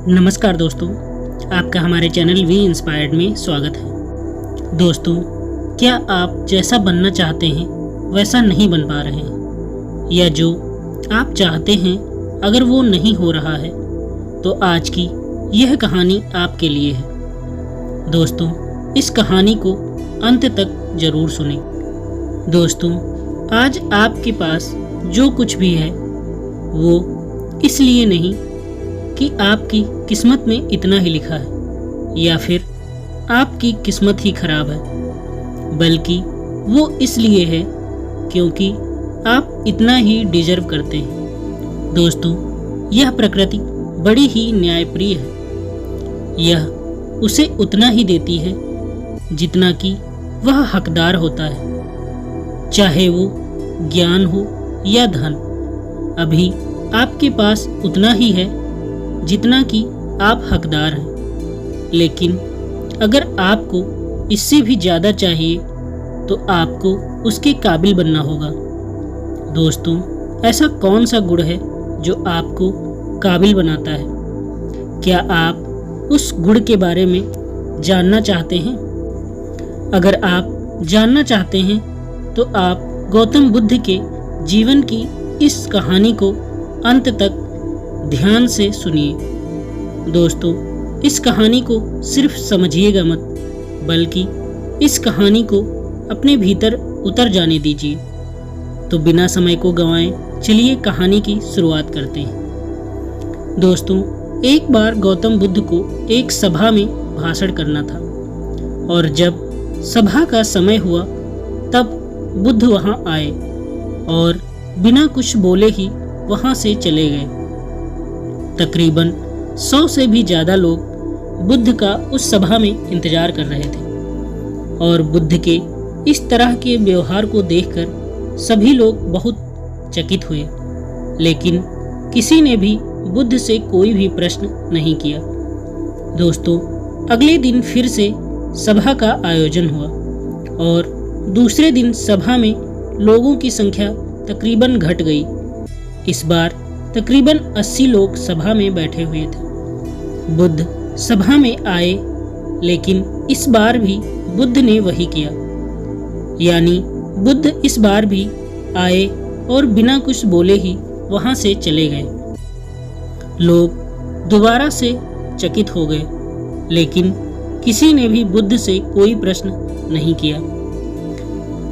नमस्कार दोस्तों, आपका हमारे चैनल वी इंस्पायर्ड में स्वागत है। दोस्तों, क्या आप जैसा बनना चाहते हैं वैसा नहीं बन पा रहे हैं, या जो आप चाहते हैं अगर वो नहीं हो रहा है, तो आज की यह कहानी आपके लिए है। दोस्तों, इस कहानी को अंत तक जरूर सुनें। दोस्तों, आज आपके पास जो कुछ भी है वो इसलिए नहीं कि आपकी किस्मत में इतना ही लिखा है या फिर आपकी किस्मत ही खराब है, बल्कि वो इसलिए है क्योंकि आप इतना ही डिजर्व करते हैं। दोस्तों, यह प्रकृति बड़ी ही न्यायप्रिय है। यह उसे उतना ही देती है जितना कि वह हकदार होता है, चाहे वो ज्ञान हो या धन। अभी आपके पास उतना ही है जितना कि आप हकदार हैं, लेकिन अगर आपको इससे भी ज़्यादा चाहिए तो आपको उसके काबिल बनना होगा। दोस्तों, ऐसा कौन सा गुण है जो आपको काबिल बनाता है? क्या आप उस गुण के बारे में जानना चाहते हैं? अगर आप जानना चाहते हैं तो आप गौतम बुद्ध के जीवन की इस कहानी को अंत तक ध्यान से सुनिए। दोस्तों, इस कहानी को सिर्फ समझिएगा मत, बल्कि इस कहानी को अपने भीतर उतर जाने दीजिए। तो बिना समय को गंवाएं, चलिए कहानी की शुरुआत करते हैं। दोस्तों, एक बार गौतम बुद्ध को एक सभा में भाषण करना था, और जब सभा का समय हुआ तब बुद्ध वहां आए और बिना कुछ बोले ही वहां से चले गए। तकरीबन 100 से भी ज़्यादा लोग बुद्ध का उस सभा में इंतजार कर रहे थे, और बुद्ध के इस तरह के व्यवहार को देखकर सभी लोग बहुत चकित हुए, लेकिन किसी ने भी बुद्ध से कोई भी प्रश्न नहीं किया। दोस्तों, अगले दिन फिर से सभा का आयोजन हुआ, और दूसरे दिन सभा में लोगों की संख्या तकरीबन घट गई। इस बार तकरीबन 80 लोग सभा में बैठे हुए थे। बुद्ध सभा में आए, लेकिन इस बार भी बुद्ध ने वही किया, यानी बुद्ध इस बार भी आए और बिना कुछ बोले ही वहां से चले गए। लोग दोबारा से चकित हो गए, लेकिन किसी ने भी बुद्ध से कोई प्रश्न नहीं किया।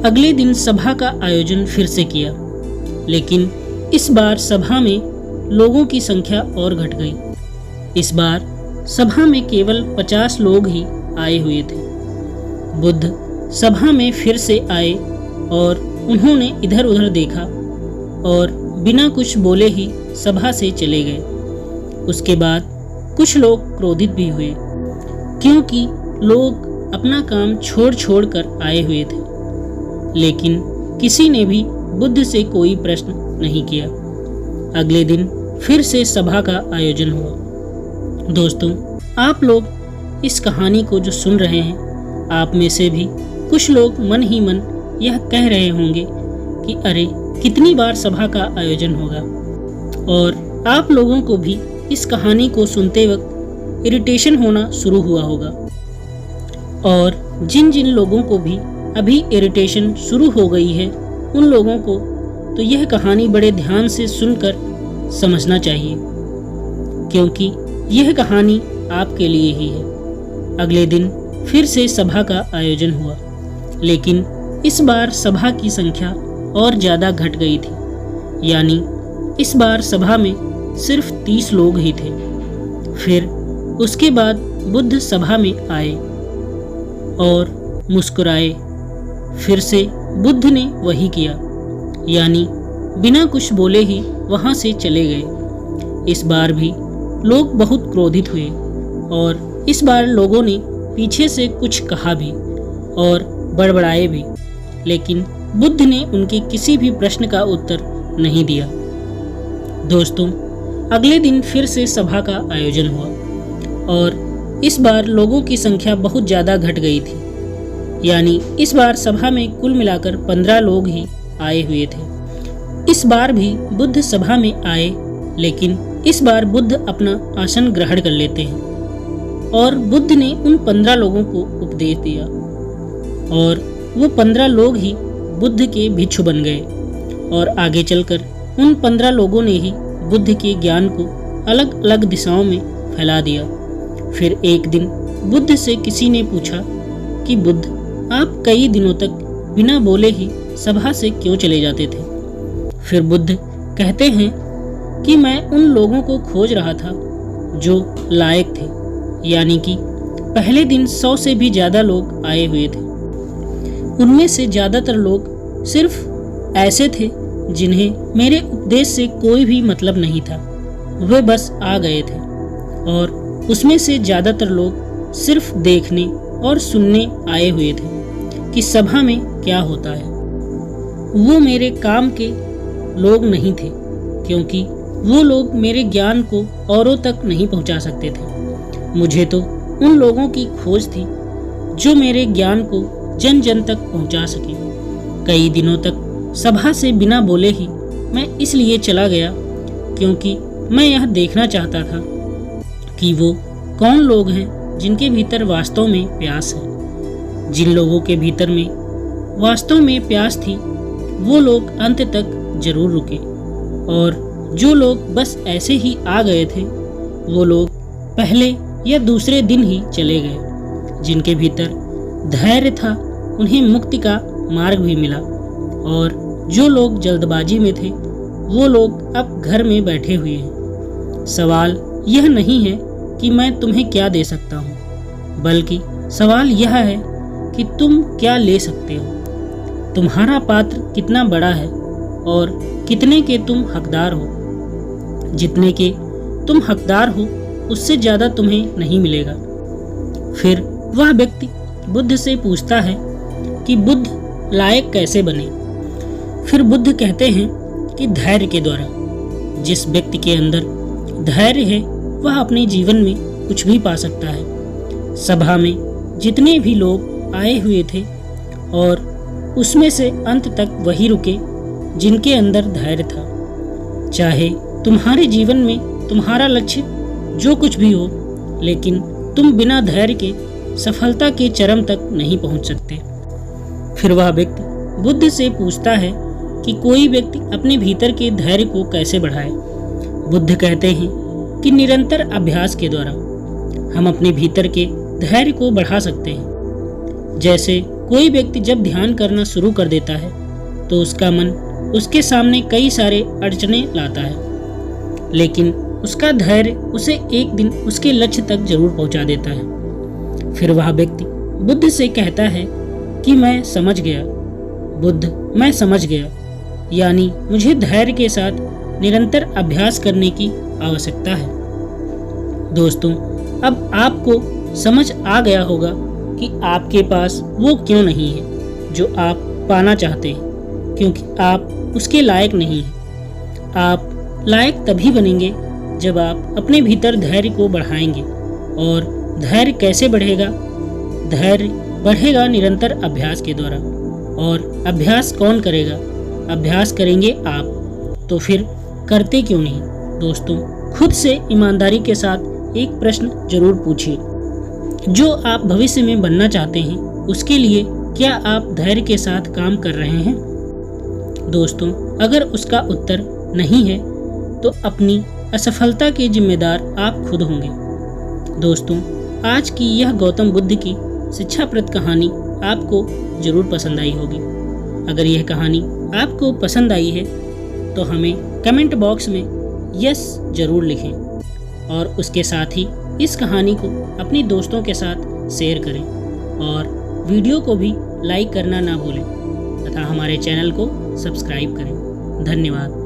अगले दिन सभा का आयोजन फिर से किया, लेकिन इस बार सभा में लोगों की संख्या और घट गई। इस बार सभा में केवल 50 लोग ही आए हुए थे। बुद्ध सभा में फिर से आए और उन्होंने इधर उधर देखा और बिना कुछ बोले ही सभा से चले गए। उसके बाद कुछ लोग क्रोधित भी हुए, क्योंकि लोग अपना काम छोड़ छोड़ कर आए हुए थे, लेकिन किसी ने भी बुद्ध से कोई प्रश्न नहीं किया। अगले दिन फिर से सभा का आयोजन हुआ। दोस्तों, आप लोग इस कहानी को जो सुन रहे हैं, आप में से भी कुछ लोग मन ही मन यह कह रहे होंगे कि अरे, कितनी बार सभा का आयोजन होगा। और आप लोगों को भी इस कहानी को सुनते वक्त इरिटेशन होना शुरू हुआ होगा, और जिन जिन लोगों को भी अभी इरिटेशन शुरू हो गई है, उन लोगों को तो यह कहानी बड़े ध्यान से सुनकर समझना चाहिए, क्योंकि यह कहानी आपके लिए ही है। अगले दिन फिर से सभा का आयोजन हुआ, लेकिन इस बार सभा की संख्या और ज़्यादा घट गई थी, यानी इस बार सभा में सिर्फ 30 लोग ही थे। फिर उसके बाद बुद्ध सभा में आए और मुस्कुराए। फिर से बुद्ध ने वही किया, यानी बिना कुछ बोले ही वहां से चले गए। इस बार भी लोग बहुत क्रोधित हुए, और इस बार लोगों ने पीछे से कुछ कहा भी और बड़बड़ाए भी, लेकिन बुद्ध ने उनके किसी भी प्रश्न का उत्तर नहीं दिया। दोस्तों, अगले दिन फिर से सभा का आयोजन हुआ, और इस बार लोगों की संख्या बहुत ज़्यादा घट गई थी, यानी इस बार सभा में कुल मिलाकर 15 लोग ही आए हुए थे। इस बार भी बुद्ध सभा में आए, लेकिन इस बार बुद्ध अपना आसन ग्रहण कर लेते हैं और बुद्ध ने उन 15 लोगों को उपदेश दिया और वो 15 लोग ही बुद्ध के भिक्षु बन गए और आगे चलकर उन 15 लोगों ने ही बुद्ध के ज्ञान को अलग अलग दिशाओं में फैला दिया। फिर एक दिन बुद्ध से किसी ने पूछा कि बुद्ध, आप कई दिनों तक बिना बोले ही सभा से क्यों चले जाते थे? फिर बुद्ध कहते हैं कि मैं उन लोगों को खोज रहा था जो लायक थे, यानी कि पहले दिन 100 से भी ज़्यादा लोग आए हुए थे। उनमें से ज़्यादातर लोग सिर्फ ऐसे थे जिन्हें मेरे उपदेश से कोई भी मतलब नहीं था, वे बस आ गए थे। और उसमें से ज़्यादातर लोग सिर्फ देखने और सुनने आए हुए थे कि सभा में क्या होता है। वो मेरे काम के लोग नहीं थे, क्योंकि वो लोग मेरे ज्ञान को औरों तक नहीं पहुंचा सकते थे। मुझे तो उन लोगों की खोज थी जो मेरे ज्ञान को जन जन तक पहुंचा सके। कई दिनों तक सभा से बिना बोले ही मैं इसलिए चला गया क्योंकि मैं यह देखना चाहता था कि वो कौन लोग हैं जिनके भीतर वास्तव में प्यास है। जिन लोगों के भीतर में वास्तव में प्यास थी वो लोग अंत तक जरूर रुके, और जो लोग बस ऐसे ही आ गए थे वो लोग पहले या दूसरे दिन ही चले गए। जिनके भीतर धैर्य था उन्हें मुक्ति का मार्ग भी मिला, और जो लोग जल्दबाजी में थे वो लोग अब घर में बैठे हुए हैं। सवाल यह नहीं है कि मैं तुम्हें क्या दे सकता हूँ, बल्कि सवाल यह है कि तुम क्या ले सकते हो। तुम्हारा पात्र कितना बड़ा है और कितने के तुम हकदार हो। जितने के तुम हकदार हो उससे ज़्यादा तुम्हें नहीं मिलेगा। फिर वह व्यक्ति बुद्ध से पूछता है कि बुद्ध लायक कैसे बने। फिर बुद्ध कहते हैं कि धैर्य के द्वारा। जिस व्यक्ति के अंदर धैर्य है वह अपने जीवन में कुछ भी पा सकता है। सभा में जितने भी लोग आए हुए थे और उसमें से अंत तक वही रुके जिनके अंदर धैर्य था। चाहे तुम्हारे जीवन में तुम्हारा लक्ष्य जो कुछ भी हो, लेकिन तुम बिना धैर्य के सफलता के चरम तक नहीं पहुंच सकते। फिर वह व्यक्ति बुद्ध से पूछता है कि कोई व्यक्ति अपने भीतर के धैर्य को कैसे बढ़ाए। बुद्ध कहते हैं कि निरंतर अभ्यास के द्वारा हम अपने भीतर के धैर्य को बढ़ा सकते हैं। जैसे कोई व्यक्ति जब ध्यान करना शुरू कर देता है तो उसका मन उसके सामने कई सारे अड़चनें लाता है, लेकिन उसका धैर्य उसे एक दिन उसके लक्ष्य तक जरूर पहुंचा देता है। फिर वह व्यक्ति बुद्ध से कहता है कि मैं समझ गया बुद्ध, मैं समझ गया, यानी मुझे धैर्य के साथ निरंतर अभ्यास करने की आवश्यकता है। दोस्तों, अब आपको समझ आ गया होगा कि आपके पास वो क्यों नहीं है जो आप पाना चाहते हैं, क्योंकि आप उसके लायक नहीं हैं। आप लायक तभी बनेंगे जब आप अपने भीतर धैर्य को बढ़ाएंगे। और धैर्य कैसे बढ़ेगा? धैर्य बढ़ेगा निरंतर अभ्यास के द्वारा। और अभ्यास कौन करेगा? अभ्यास करेंगे आप। तो फिर करते क्यों नहीं? दोस्तों, खुद से ईमानदारी के साथ एक प्रश्न जरूर पूछिए। जो आप भविष्य में बनना चाहते हैं उसके लिए क्या आप धैर्य के साथ काम कर रहे हैं? दोस्तों, अगर उसका उत्तर नहीं है तो अपनी असफलता के जिम्मेदार आप खुद होंगे। दोस्तों, आज की यह गौतम बुद्ध की शिक्षाप्रद कहानी आपको जरूर पसंद आई होगी। अगर यह कहानी आपको पसंद आई है तो हमें कमेंट बॉक्स में यस जरूर लिखें, और उसके साथ ही इस कहानी को अपने दोस्तों के साथ शेयर करें, और वीडियो को भी लाइक करना ना भूलें तथा हमारे चैनल को सब्सक्राइब करें। धन्यवाद।